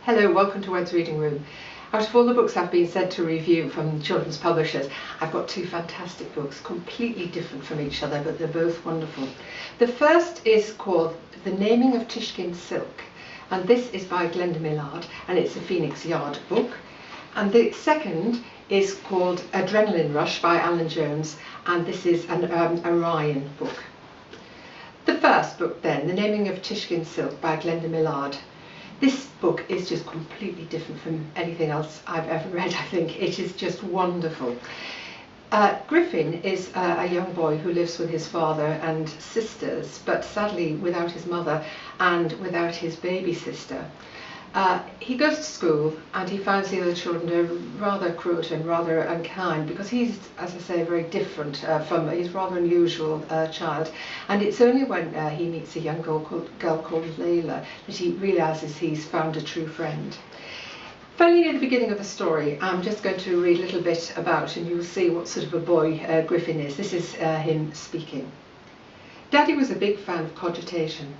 Hello, welcome to Wed's Reading Room. Out of all the books I've been sent to review from children's publishers, I've got two fantastic books, completely different from each other, but they're both wonderful. The first is called The Naming of Tishkin Silk, and this is by Glenda Millard, and it's a Phoenix Yard book. And the second is called Adrenaline Rush by Alan Jones, and this is an Orion book. The first book then, The Naming of Tishkin Silk by Glenda Millard. This book is just completely different from anything else I've ever read, I think. It is just wonderful. Griffin is a young boy who lives with his father and sisters, but sadly without his mother and without his baby sister. He goes to school and he finds the other children are rather cruel and rather unkind because he's, as I say, very different he's a rather unusual child. And it's only when he meets a young girl called Layla that he realises he's found a true friend. Fairly near the beginning of the story, I'm just going to read a little bit about, and you'll see what sort of a boy Griffin is. This is him speaking. Daddy was a big fan of cogitation.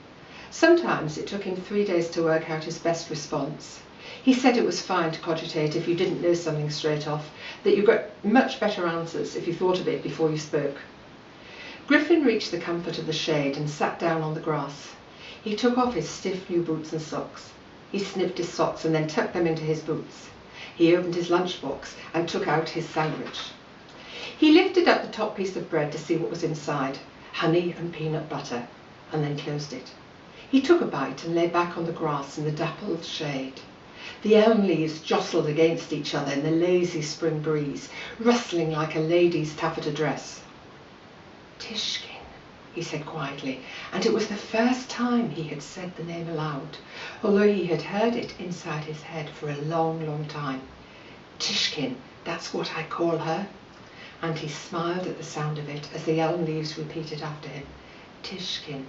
Sometimes it took him 3 days to work out his best response. He said it was fine to cogitate if you didn't know something straight off, that you got much better answers if you thought of it before you spoke. Griffin reached the comfort of the shade and sat down on the grass. He took off his stiff new boots and socks. He sniffed his socks and then tucked them into his boots. He opened his lunchbox and took out his sandwich. He lifted up the top piece of bread to see what was inside, honey and peanut butter, and then closed it. He took a bite and lay back on the grass in the dappled shade. The elm leaves jostled against each other in the lazy spring breeze, rustling like a lady's taffeta dress. Tishkin, he said quietly, and it was the first time he had said the name aloud, although he had heard it inside his head for a long, long time. Tishkin, that's what I call her. And he smiled at the sound of it as the elm leaves repeated after him. Tishkin,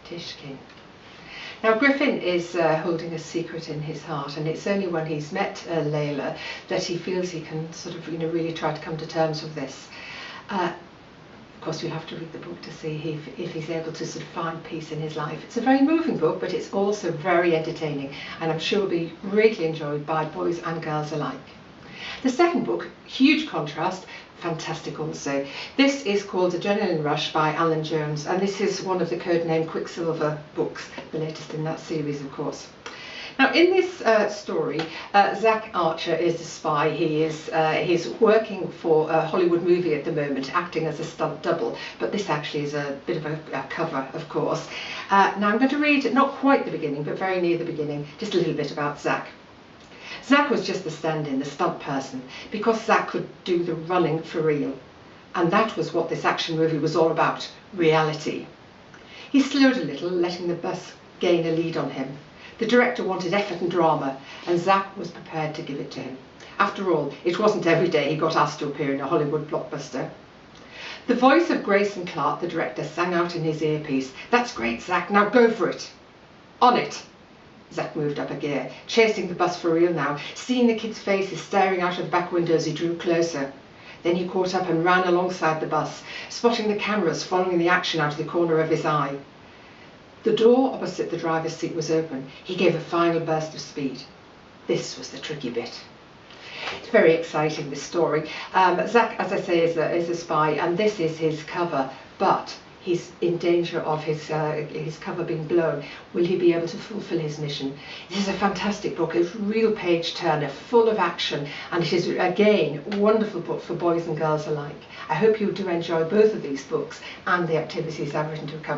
Tishkin. Now Griffin is holding a secret in his heart, and it's only when he's met Layla that he feels he can sort of really try to come to terms with this. Of course you'll have to read the book to see if he's able to sort of find peace in his life. It's a very moving book, but it's also very entertaining, and I'm sure will be greatly enjoyed by boys and girls alike. The second book, huge contrast, fantastic also. This is called Adrenaline Rush by Alan Jones, and this is one of the codename Quicksilver books, the latest in that series, of course. Now in this story, Zach Archer is a spy. He's working for a Hollywood movie at the moment, acting as a stunt double, but this actually is a bit of a cover, of course. Now I'm going to read, not quite the beginning, but very near the beginning, just a little bit about Zach. Zach was just the stand-in, the stunt person, because Zach could do the running for real. And that was what this action movie was all about, reality. He slowed a little, letting the bus gain a lead on him. The director wanted effort and drama, and Zach was prepared to give it to him. After all, it wasn't every day he got asked to appear in a Hollywood blockbuster. The voice of Grayson Clark, the director, sang out in his earpiece, "That's great, Zach, now go for it." On it. Zach moved up a gear, chasing the bus for real now, seeing the kids' faces staring out of the back window as he drew closer. Then he caught up and ran alongside the bus, spotting the cameras following the action out of the corner of his eye. The door opposite the driver's seat was open. He gave a final burst of speed. This was the tricky bit. It's very exciting, this story. Zach, as I say, is a spy, and this is his cover, but he's in danger of his cover being blown. Will he be able to fulfill his mission? This is a fantastic book. It's a real page-turner, full of action, and it is, again, a wonderful book for boys and girls alike. I hope you do enjoy both of these books and the activities I've written to accompany.